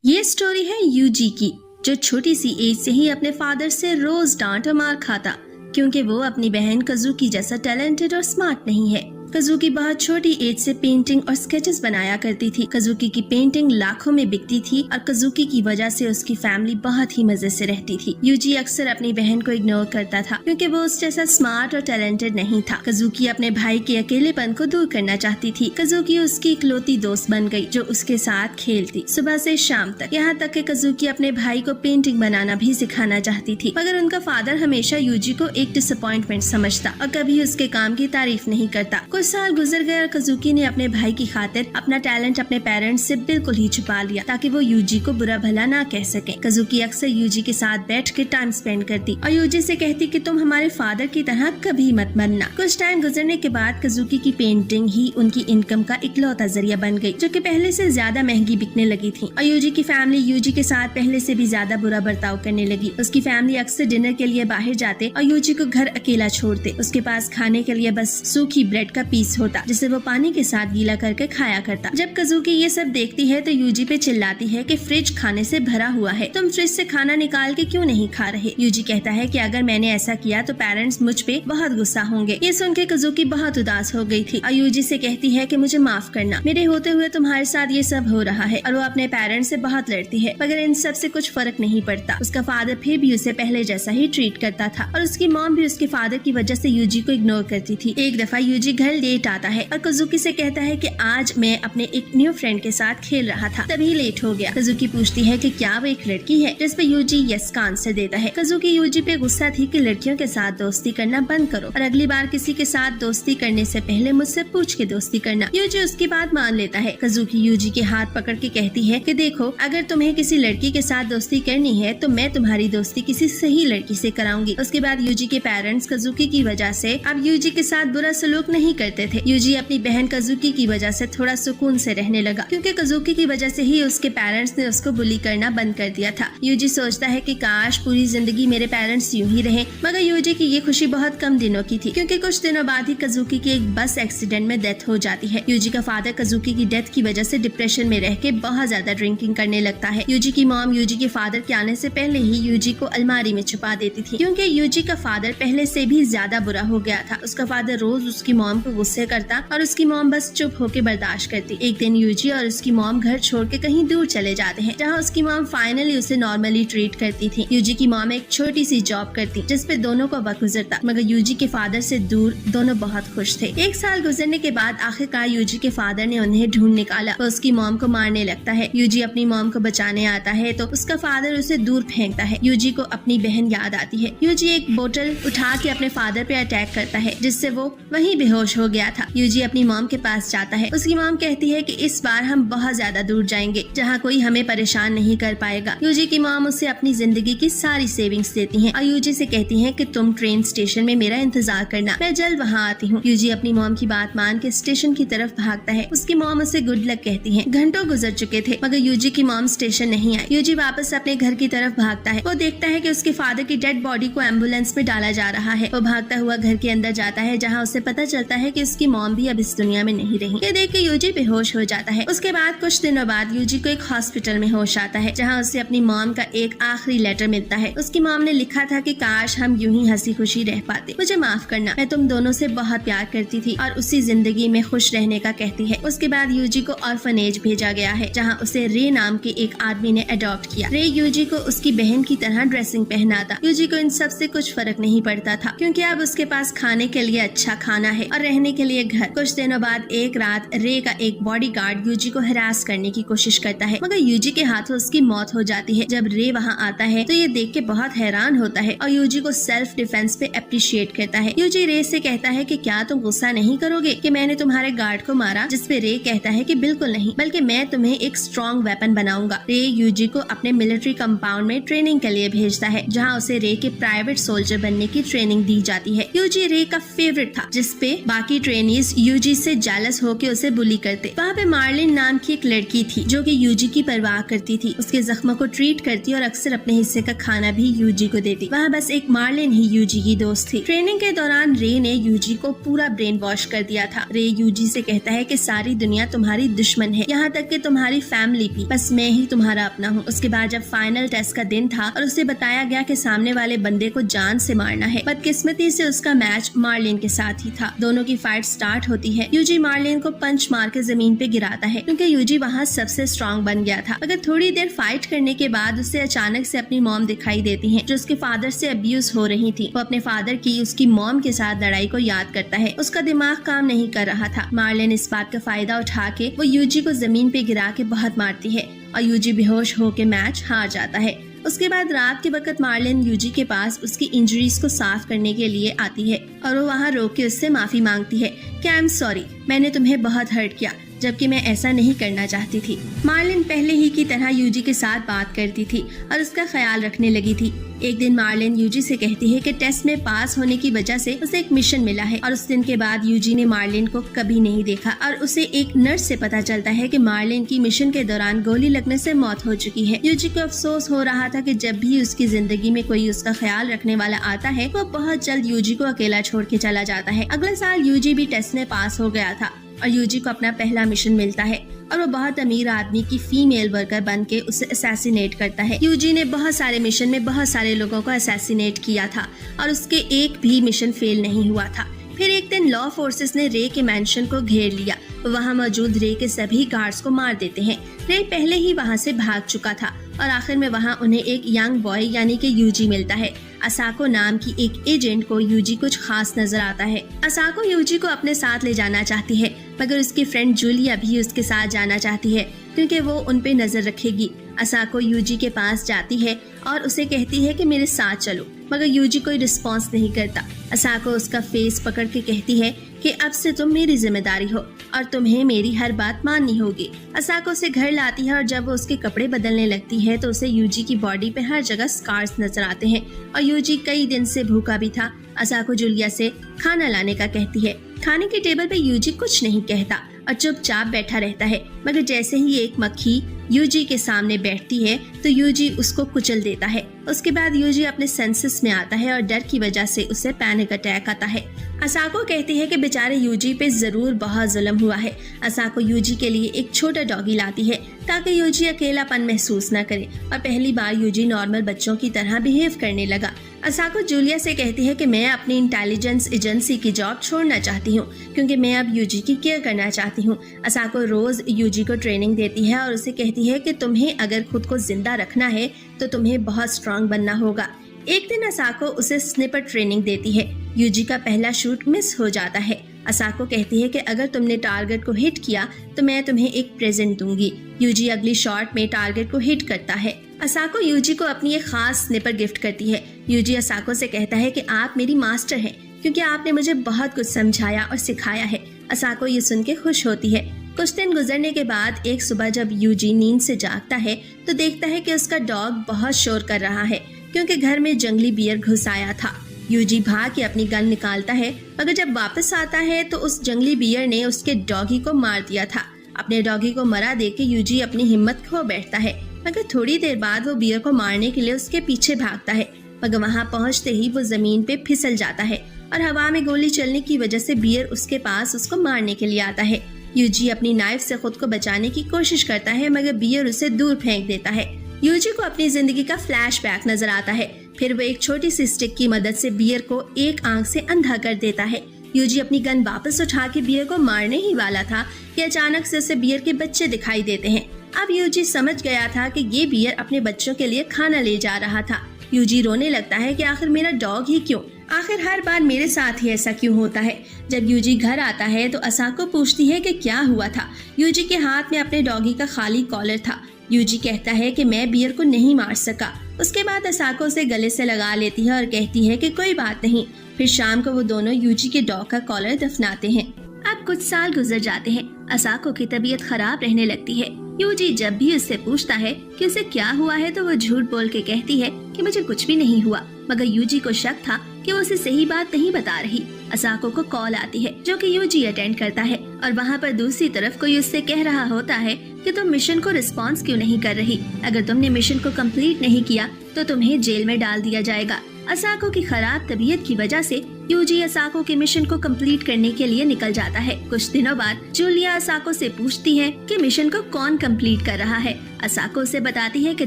ये स्टोरी है यूजी की, जो छोटी सी एज से ही अपने फादर से रोज डांट और मार खाता क्योंकि वो अपनी बहन कज़ुकी जैसा टैलेंटेड और स्मार्ट नहीं है। कज़ुकी बहुत छोटी एज से पेंटिंग और स्केचेस बनाया करती थी। कज़ुकी की पेंटिंग लाखों में बिकती थी और कज़ुकी की वजह से उसकी फैमिली बहुत ही मजे से रहती थी। यूजी अक्सर अपनी बहन को इग्नोर करता था क्योंकि वो उस जैसा स्मार्ट और टैलेंटेड नहीं था। कज़ुकी अपने भाई के अकेलेपन को दूर करना चाहती थी। कज़ुकी उसकी इकलौती दोस्त बन गई जो उसके साथ खेलती सुबह से शाम तक, यहाँ तक कि कज़ुकी अपने भाई को पेंटिंग बनाना भी सिखाना चाहती थी। मगर उनका फादर हमेशा यूजी को एक डिसअपॉइंटमेंट समझता और कभी उसके काम की तारीफ नहीं करता। कुछ साल गुजर गए और कज़ुकी ने अपने भाई की खातिर अपना टैलेंट अपने पेरेंट्स से बिल्कुल ही छुपा लिया ताकि वो यूजी को बुरा भला ना कह सके। कज़ुकी अक्सर यूजी के साथ बैठ के टाइम स्पेंड करती और यूजी से कहती कि तुम हमारे फादर की तरह कभी मत बनना। कुछ टाइम गुजरने के बाद कज़ुकी की पेंटिंग ही उनकी इनकम का इकलौता जरिया बन गई, जो कि पहले से ज्यादा महंगी बिकने लगी थी। और यूजी की फैमिली यूजी के साथ पहले से भी ज्यादा बुरा बर्ताव करने लगी। उसकी फैमिली अक्सर डिनर के लिए बाहर जाते और यूजी को घर अकेला छोड़ते। उसके पास खाने के लिए बस सूखी ब्रेड का पीस होता जिसे वो पानी के साथ गीला करके खाया करता। जब कज़ुकी ये सब देखती है तो यूजी पे चिल्लाती है कि फ्रिज खाने से भरा हुआ है, तुम फ्रिज से खाना निकाल के क्यों नहीं खा रहे। यूजी कहता है कि अगर मैंने ऐसा किया तो पेरेंट्स मुझ पे बहुत गुस्सा होंगे। ये सुन के कज़ुकी बहुत उदास हो गई थी और यूजी से कहती है कि मुझे माफ करना, मेरे होते हुए तुम्हारे साथ ये सब हो रहा है। और वो अपने पेरेंट्स से बहुत लड़ती है मगर इन सब से कुछ फर्क नहीं पड़ता। उसका फादर फिर भी उसे पहले जैसा ही ट्रीट करता था और उसकी मॉम भी उसके फादर की वजह से यूजी को इग्नोर करती थी। एक दफा यूजी घर लेट आता है और कज़ुकी से कहता है कि आज मैं अपने एक न्यू फ्रेंड के साथ खेल रहा था तभी लेट हो गया। कज़ुकी पूछती है कि क्या वो एक लड़की है, जिस पे यूजी यस का आंसर देता है। कज़ुकी यूजी पे गुस्सा थी कि लड़कियों के साथ दोस्ती करना बंद करो और अगली बार किसी के साथ दोस्ती करने से पहले मुझसे पूछ के दोस्ती करना। यूजी उसकी बात मान लेता है। कज़ुकी यूजी के हाथ पकड़ के कहती है कि देखो, अगर तुम्हें किसी लड़की के साथ दोस्ती करनी है तो मैं तुम्हारी दोस्ती किसी सही लड़की से कराऊंगी। उसके बाद यूजी के पेरेंट्स कज़ुकी की वजह से अब यूजी के साथ बुरा सलूक नहीं करते थे। यूजी अपनी बहन कज़ुकी की वजह से थोड़ा सुकून से रहने लगा क्योंकि कज़ुकी की वजह से ही उसके पेरेंट्स ने उसको बुली करना बंद कर दिया था। यूजी सोचता है कि काश पूरी जिंदगी मेरे पेरेंट्स यूं ही रहे। मगर यूजी की ये खुशी बहुत कम दिनों की थी क्योंकि कुछ दिनों बाद ही कज़ुकी की एक बस एक्सीडेंट में डेथ हो जाती है। यूजी का फादर कज़ुकी की डेथ की वजह से डिप्रेशन में रह के बहुत ज्यादा ड्रिंकिंग करने लगता है। यूजी की मॉम यूजी के फादर के आने से पहले ही यूजी को अलमारी में छुपा देती थी क्योंकि यूजी का फादर पहले से भी ज्यादा बुरा हो गया था। उसका फादर रोज उसकी मॉम को गुस्से करता और उसकी मॉम बस चुप होकर बर्दाश्त करती। एक दिन यूजी और उसकी मॉम घर छोड़ के कहीं दूर चले जाते हैं जहाँ उसकी मॉम फाइनली उसे नॉर्मली ट्रीट करती थी। यूजी की मॉम एक छोटी सी जॉब करती जिसपे दोनों को वक्त गुजरता, मगर यूजी के फादर से दूर दोनों बहुत खुश थे। एक साल गुजरने के बाद आखिरकार यूजी के फादर ने उन्हें ढूंढ निकाला। वो उसकी मॉम को मारने लगता है। यूजी अपनी मॉम को बचाने आता है तो उसका फादर उसे दूर फेंकता है। यूजी को अपनी बहन याद आती है। यूजी एक बोतल उठा के अपने फादर पे अटैक करता है जिससे वो वहीं बेहोश हो गया था। यूजी अपनी मॉम के पास जाता है। उसकी मॉम कहती है कि इस बार हम बहुत ज्यादा दूर जाएंगे जहाँ कोई हमें परेशान नहीं कर पाएगा। यूजी की मॉम उसे अपनी जिंदगी की सारी सेविंग्स देती हैं और यूजी से कहती हैं कि तुम ट्रेन स्टेशन में मेरा इंतजार करना, मैं जल्द वहाँ आती हूँ। यूजी अपनी मॉम की बात मान के स्टेशन की तरफ भागता है। उसकी मॉम उसे गुड लक कहती है। घंटों गुजर चुके थे मगर यूजी की मॉम स्टेशन नहीं आई। यूजी वापस अपने घर की तरफ भागता है। वो देखता है कि उसके फादर की डेड बॉडी को एम्बुलेंस में डाला जा रहा है। वो भागता हुआ घर के अंदर जाता है जहाँ उसे पता चलता है कि उसकी मॉम भी अब इस दुनिया में नहीं रही। ये देख के यूजी बेहोश हो जाता है। उसके बाद कुछ दिनों बाद यूजी को एक हॉस्पिटल में होश आता है जहाँ उसे अपनी मॉम का एक आखिरी लेटर मिलता है। उसकी मॉम ने लिखा था कि काश हम यूं ही हंसी खुशी रह पाते, मुझे माफ करना, मैं तुम दोनों से बहुत प्यार करती थी और उसी जिंदगी में खुश रहने का कहती है। उसके बाद यूजी को ऑर्फनेज भेजा गया है जहाँ उसे रे नाम के एक आदमी ने अडॉप्ट किया। रे यूजी को उसकी बहन की तरह ड्रेसिंग पहनाता। यूजी को इन सब से कुछ फर्क नहीं पड़ता था क्योंकि अब उसके पास खाने के लिए अच्छा खाना है और रहने के लिए घर। कुछ दिनों बाद एक रात रे का एक बॉडीगार्ड यूजी को हरास करने की कोशिश करता है मगर यूजी के हाथों उसकी मौत हो जाती है। जब रे वहाँ आता है तो ये देख के बहुत हैरान होता है और यूजी को सेल्फ डिफेंस पे अप्रिशिएट करता है। यूजी रे से कहता है कि क्या तुम गुस्सा नहीं करोगे कि मैंने तुम्हारे गार्ड को मारा, जिसपे रे कहता है कि बिल्कुल नहीं, बल्कि मैं तुम्हें एक स्ट्रॉन्ग वेपन बनाऊंगा। रे यूजी को अपने मिलिट्री कंपाउंड में ट्रेनिंग के लिए भेजता है जहाँ उसे रे के प्राइवेट सोल्जर बनने की ट्रेनिंग दी जाती है। यूजी रे का फेवरेट था जिसपे बाकी बाकी ट्रेनीज यूजी से जेलस होके उसे बुली करते। वहाँ पे मार्लिन नाम की एक लड़की थी जो कि यूजी की परवाह करती थी, उसके जख्मों को ट्रीट करती और अक्सर अपने हिस्से का खाना भी यूजी को देती। वहाँ बस एक मार्लिन ही यूजी की दोस्त थी। ट्रेनिंग के दौरान रे ने यूजी को पूरा ब्रेन वॉश कर दिया था। रे यूजी से कहता है कि सारी दुनिया तुम्हारी दुश्मन है, यहाँ तक कि तुम्हारी फैमिली भी, बस मैं ही तुम्हारा अपना हूँ। उसके बाद जब फाइनल टेस्ट का दिन था और उसे बताया गया कि सामने वाले बंदे को जान से मारना है, बदकिस्मती से उसका मैच मार्लिन के साथ ही था। दोनों की फाइट स्टार्ट होती है। यूजी मार्लिन को पंच मार के जमीन पे गिराता है क्योंकि यूजी वहाँ सबसे स्ट्रॉन्ग बन गया था। मगर थोड़ी देर फाइट करने के बाद उसे अचानक से अपनी मॉम दिखाई देती है जो उसके फादर से अब्यूज हो रही थी। वो अपने फादर की उसकी मॉम के साथ लड़ाई को याद करता है। उसका दिमाग काम नहीं कर रहा था। मार्लिन इस बात का फायदा उठा के वो यूजी को जमीन पे गिरा के बहुत मारती है और यूजी बेहोश होके मैच हार जाता है। उसके बाद रात के वक्त मार्लिन यूजी के पास उसकी इंजरीज को साफ करने के लिए आती है और वो वहाँ रोक के उससे माफी मांगती है कि आई एम सॉरी, मैंने तुम्हें बहुत हर्ट किया, जबकि मैं ऐसा नहीं करना चाहती थी। मार्लिन पहले ही की तरह यूजी के साथ बात करती थी और उसका ख्याल रखने लगी थी। एक दिन मार्लिन यूजी से कहती है कि टेस्ट में पास होने की वजह से उसे एक मिशन मिला है और उस दिन के बाद यूजी ने मार्लिन को कभी नहीं देखा और उसे एक नर्स से पता चलता है कि मार्लिन की मिशन के दौरान गोली लगने से मौत हो चुकी है। यूजी को अफसोस हो रहा था कि जब भी उसकी जिंदगी में कोई उसका ख्याल रखने वाला आता है वो बहुत जल्द यूजी को अकेला छोड़ के चला जाता है। अगले साल यूजी भी टेस्ट में पास हो गया था और यूजी को अपना पहला मिशन मिलता है और वो बहुत अमीर आदमी की फीमेल वर्कर बन के उसे असैसिनेट करता है। यूजी ने बहुत सारे मिशन में बहुत सारे लोगों को असैसिनेट किया था और उसके एक भी मिशन फेल नहीं हुआ था। फिर एक दिन लॉ फोर्सेस ने रे के मैंशन को घेर लिया। वहाँ मौजूद रे के सभी गार्ड्स को मार देते हैं। रे पहले ही वहाँ से भाग चुका था और आखिर में वहाँ उन्हें एक यंग बॉय यानी कि यूजी मिलता है। असाको नाम की एक एजेंट को यूजी कुछ खास नजर आता है। असाको यूजी को अपने साथ ले जाना चाहती है मगर उसकी फ्रेंड जूलिया भी उसके साथ जाना चाहती है क्योंकि वो उन पे नजर रखेगी। असाको यूजी के पास जाती है और उसे कहती है कि मेरे साथ चलो, मगर यूजी कोई रिस्पॉन्स नहीं करता। असाको उसका फेस पकड़ के कहती है कि अब से तुम मेरी जिम्मेदारी हो और तुम्हें मेरी हर बात माननी होगी। असाको उसे घर लाती है और जब वो उसके कपड़े बदलने लगती है तो उसे यूजी की बॉडी पे हर जगह स्कार्स नजर आते हैं और यूजी कई दिन से भूखा भी था। असाको जूलिया से खाना लाने का कहती है। खाने के टेबल पे यूजी कुछ नहीं कहता और चुपचाप बैठा रहता है, मगर जैसे ही एक मक्खी यूजी के सामने बैठती है तो यूजी उसको कुचल देता है। उसके बाद यूजी अपने सेंसेस में आता है और डर की वजह से उसे पैनिक अटैक आता है। असाको कहती है कि बेचारे यूजी पे जरूर बहुत जुल्म हुआ है। असाको यूजी के लिए एक छोटा डॉगी लाती है ताकि यूजी अकेलापन महसूस न करे और पहली बार यूजी नॉर्मल बच्चों की तरह बिहेव करने लगा। असाको जूलिया से कहती है कि मैं अपनी इंटेलिजेंस एजेंसी की जॉब छोड़ना चाहती हूँ क्योंकि मैं अब यूजी की केयर करना चाहती हूँ। असाको रोज यूजी को ट्रेनिंग देती है और उसे कहती है कि तुम्हें अगर खुद को जिंदा रखना है तो तुम्हें बहुत स्ट्रांग बनना होगा। एक दिन असाको उसे स्निपर ट्रेनिंग देती है। यूजी का पहला शूट मिस हो जाता है। असाको कहती है कि अगर तुमने टारगेट को हिट किया तो मैं तुम्हें एक प्रेजेंट दूंगी। यूजी अगली शॉट में टारगेट को हिट करता है। असाको यूजी को अपनी एक खास स्निपर गिफ्ट करती है। यूजी असाको से कहता है कि आप मेरी मास्टर हैं क्योंकि आपने मुझे बहुत कुछ समझाया और सिखाया है। असाको ये सुन के खुश होती है। कुछ दिन गुजरने के बाद एक सुबह जब यूजी नींद से जागता है तो देखता है कि उसका डॉग बहुत शोर कर रहा है क्योंकि घर में जंगली बियर घुस आया था। यूजी भाग के अपनी गन निकालता है, मगर जब वापस आता है तो उस जंगली बियर ने उसके डॉगी को मार दिया था। अपने डॉगी को मरा देख के यूजी अपनी हिम्मत खो बैठता है, मगर थोड़ी देर बाद वो बियर को मारने के लिए उसके पीछे भागता है, मगर वहाँ पहुँचते ही वो जमीन पे फिसल जाता है और हवा में गोली चलने की वजह से बियर उसके पास उसको मारने के लिए आता है। यूजी अपनी नाइफ से खुद को बचाने की कोशिश करता है, मगर बियर उसे दूर फेंक देता है। यूजी को अपनी जिंदगी का फ्लैशबैक नजर आता है। फिर वो एक छोटी सी स्टिक की मदद से बियर को एक आंख से अंधा कर देता है। यूजी अपनी गन वापस उठा के बियर को मारने ही वाला था कि अचानक से उसे बियर के बच्चे दिखाई देते हैं। अब यूजी समझ गया था कि ये बियर अपने बच्चों के लिए खाना ले जा रहा था। यूजी रोने लगता है कि आखिर मेरा डॉग ही क्यों, आखिर हर बार मेरे साथ ही ऐसा क्यों होता है। जब यूजी घर आता है तो असाको पूछती है कि क्या हुआ था। यूजी के हाथ में अपने डॉगी का खाली कॉलर था। यूजी कहता है कि मैं बियर को नहीं मार सका। उसके बाद असाको उसे गले से लगा लेती है और कहती है कि कोई बात नहीं। फिर शाम को वो दोनों यूजी के डॉग का कॉलर दफनाते हैं। अब कुछ साल गुजर जाते हैं। असाको की तबीयत खराब रहने लगती है। यूजी जब भी उससे पूछता है कि उसे क्या हुआ है तो वो झूठ बोल के कहती है कि मुझे कुछ भी नहीं हुआ, मगर यूजी को शक था कि वो उसे सही बात नहीं बता रही। असाको को कॉल आती है जो कि यूजी अटेंड करता है और वहाँ पर दूसरी तरफ कोई उससे कह रहा होता है कि तुम मिशन को रिस्पॉन्स क्यों नहीं कर रही। अगर तुमने मिशन को कंप्लीट नहीं किया तो तुम्हें जेल में डाल दिया जाएगा। असाको की खराब तबीयत की वजह से यूजी असाको के मिशन को कंप्लीट करने के लिए निकल जाता है। कुछ दिनों बाद जूलिया असाको से पूछती है कि मिशन को कौन कंप्लीट कर रहा है। असाको उसे बताती है कि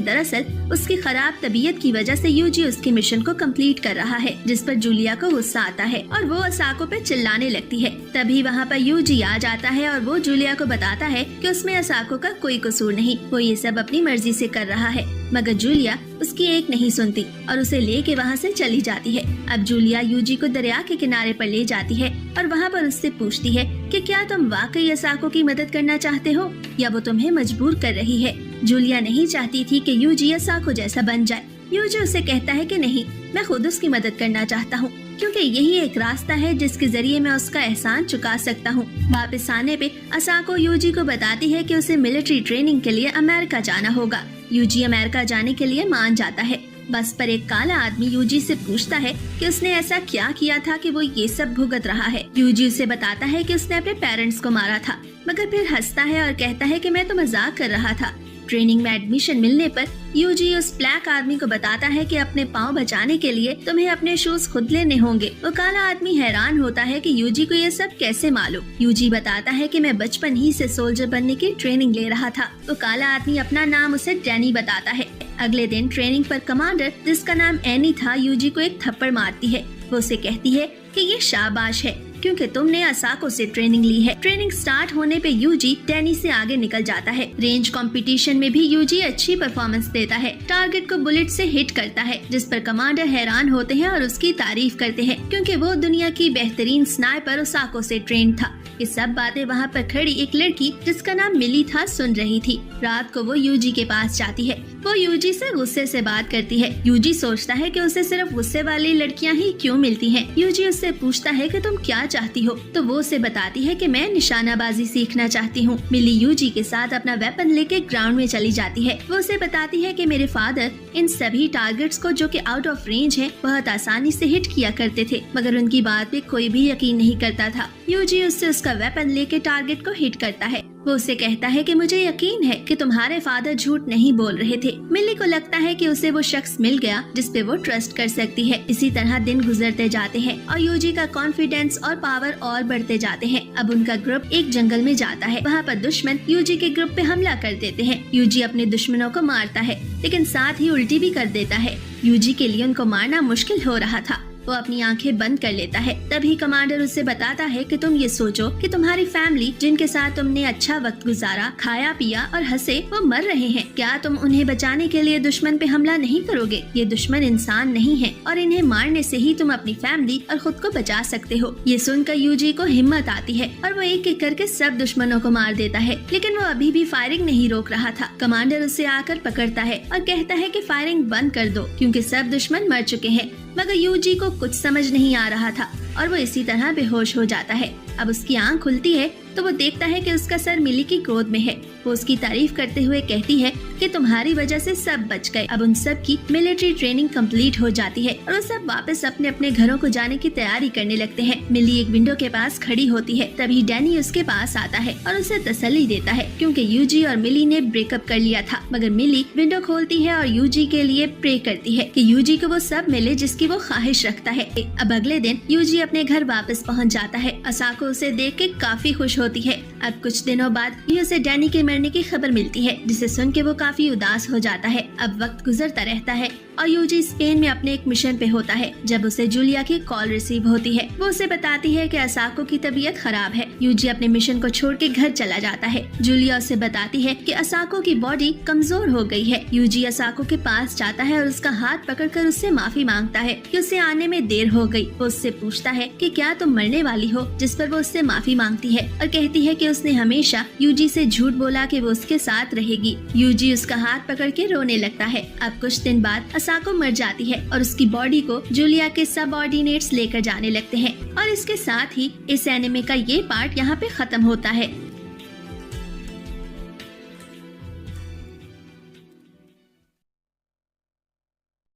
दरअसल उसकी खराब तबीयत की वजह से यूजी उसके मिशन को कंप्लीट कर रहा है, जिस पर जूलिया को गुस्सा आता है और वो असाको पे चिल्लाने लगती है। तभी वहाँ पर यूजी आ जाता है और वो जूलिया को बताता है कि उसमें असाको का कोई कसूर नहीं, वो ये सब अपनी मर्जी से कर रहा है। मगर जूलिया उसकी एक नहीं सुनती और उसे लेके वहाँ से चली जाती है। अब जूलिया यूजी को दरिया के किनारे पर ले जाती है और वहाँ पर उससे पूछती है कि क्या तुम वाकई असाको की मदद करना चाहते हो या वो तुम्हें मजबूर कर रही है। जूलिया नहीं चाहती थी कि यूजी असाको जैसा बन जाए। यूजी उसे कहता है कि नहीं, मैं खुद उसकी मदद करना चाहता हूँ क्योंकि यही एक रास्ता है जिसके जरिए मैं उसका एहसान चुका सकता हूँ। वापस आने पे असाको यूजी को बताती है कि उसे मिलिट्री ट्रेनिंग के लिए अमेरिका जाना होगा। यूजी अमेरिका जाने के लिए मान जाता है। बस पर एक काला आदमी यूजी से पूछता है कि उसने ऐसा क्या किया था कि वो ये सब भुगत रहा है। यूजी उसे बताता है कि उसने अपने पेरेंट्स को मारा था, मगर फिर हंसता है और कहता है कि मैं तो मजाक कर रहा था। ट्रेनिंग में एडमिशन मिलने पर यूजी उस ब्लैक आदमी को बताता है कि अपने पाँव बचाने के लिए तुम्हें अपने शूज खुद लेने होंगे। वो काला आदमी हैरान होता है कि यूजी को ये सब कैसे मालूम। यूजी बताता है कि मैं बचपन ही से सोल्जर बनने की ट्रेनिंग ले रहा था। वो काला आदमी अपना नाम उसे डैनी बताता है। अगले दिन ट्रेनिंग पर कमांडर, जिसका नाम एनी था, यूजी को एक थप्पड़ मारती है। वो उसे कहती है कि ये शाबाश है क्योंकि तुमने असाको से ट्रेनिंग ली है। ट्रेनिंग स्टार्ट होने पे यूजी डैनी से आगे निकल जाता है। रेंज कंपटीशन में भी यूजी अच्छी परफॉर्मेंस देता है। टारगेट को बुलेट से हिट करता है, जिस पर कमांडर हैरान होते हैं और उसकी तारीफ करते हैं क्योंकि वो दुनिया की बेहतरीन स्नाइपर असाको से ट्रेन था। ये सब बातें वहाँ पर खड़ी एक लड़की, जिसका नाम मिली था, सुन रही थी। रात को वो यूजी के पास जाती है। वो यूजी से गुस्से से बात करती है। यूजी सोचता है कि उसे सिर्फ गुस्से वाली लड़कियां ही क्यों मिलती हैं। यूजी उससे पूछता है कि तुम क्या चाहती हो, तो वो उसे बताती है कि मैं निशानाबाजी सीखना चाहती हूँ। मिली यूजी के साथ अपना वेपन लेके ग्राउंड में चली जाती है। वो उसे बताती है कि मेरे फादर इन सभी टारगेट्स को, जो कि आउट ऑफ रेंज हैं, बहुत आसानी से हिट किया करते थे, मगर उनकी बात पे कोई भी यकीन नहीं करता था। यूजी उससे उसका वेपन लेके टारगेट को हिट करता है। वो उसे कहता है कि मुझे यकीन है कि तुम्हारे फादर झूठ नहीं बोल रहे थे। मिली को लगता है कि उसे वो शख्स मिल गया जिस पे वो ट्रस्ट कर सकती है। इसी तरह दिन गुजरते जाते हैं और यूजी का कॉन्फिडेंस और पावर और बढ़ते जाते हैं। अब उनका ग्रुप एक जंगल में जाता है। वहाँ पर दुश्मन यूजी के ग्रुप पे हमला कर देते हैं। यूजी अपने दुश्मनों को मारता है, लेकिन साथ ही उल्टी भी कर देता है। यूजी के लिए उनको मारना मुश्किल हो रहा था। वो अपनी आंखें बंद कर लेता है। तभी कमांडर उससे बताता है कि तुम ये सोचो कि तुम्हारी फैमिली, जिनके साथ तुमने अच्छा वक्त गुजारा, खाया पिया और हंसे, वो मर रहे हैं। क्या तुम उन्हें बचाने के लिए दुश्मन पे हमला नहीं करोगे? ये दुश्मन इंसान नहीं है और इन्हें मारने से ही तुम अपनी फैमिली और खुद को बचा सकते हो। ये सुनकर यूजी को हिम्मत आती है और वो एक एक करके सब दुश्मनों को मार देता है, लेकिन वो अभी भी फायरिंग नहीं रोक रहा था। कमांडर उसे आकर पकड़ता है और कहता है कि फायरिंग बंद कर दो क्योंकि सब दुश्मन मर चुके हैं। मगर यूजी को कुछ समझ नहीं आ रहा था और वो इसी तरह बेहोश हो जाता है। अब उसकी आंख खुलती है तो वो देखता है कि उसका सर मिली की गोद में है। वो उसकी तारीफ करते हुए कहती है कि तुम्हारी वजह से सब बच गए। अब उन सब की मिलिट्री ट्रेनिंग कंप्लीट हो जाती है और वो सब वापस अपने अपने घरों को जाने की तैयारी करने लगते हैं। मिली एक विंडो के पास खड़ी होती है। तभी डैनी उसके पास आता है और उसे तसल्ली देता है क्योंकि यूजी और मिली ने ब्रेकअप कर लिया था। मगर मिली विंडो खोलती है और यूजी के लिए प्रे करती है कि यूजी को वो सब मिले जिसकी वो ख्वाहिश रखता है। अब अगले दिन यूजी अपने घर वापस पहुँच जाता है। असाको उसे देख के काफी खुश होती है। अब कुछ दिनों बाद उसे डैनी के मरने की खबर मिलती है, जिसे सुन के वो काफी उदास हो जाता है। अब वक्त गुजरता रहता है और यूजी स्पेन में अपने एक मिशन पे होता है जब उसे जूलिया की कॉल रिसीव होती है। वो उसे बताती है कि असाको की तबीयत खराब है। यूजी अपने मिशन को छोड़ के घर चला जाता है। जूलिया उसे बताती है कि असाको की बॉडी कमजोर हो गई है। यूजी असाको के पास जाता है और उसका हाथ पकड़कर उससे माफी मांगता है कि उसे आने में देर हो गई। वो उससे पूछता है कि क्या तुम मरने वाली हो, जिस पर वो उससे माफी मांगती है और कहती है कि उसने हमेशा यूजी से झूठ बोला कि वो उसके साथ रहेगी। यूजी उसका हाथ पकड़ के रोने लगता है। अब कुछ दिन बाद असाको मर जाती है और उसकी बॉडी को जूलिया के सबऑर्डिनेट्स लेकर जाने लगते हैं। और इसके साथ ही इस एनिमे का ये पार्ट यहाँ पे खत्म होता है।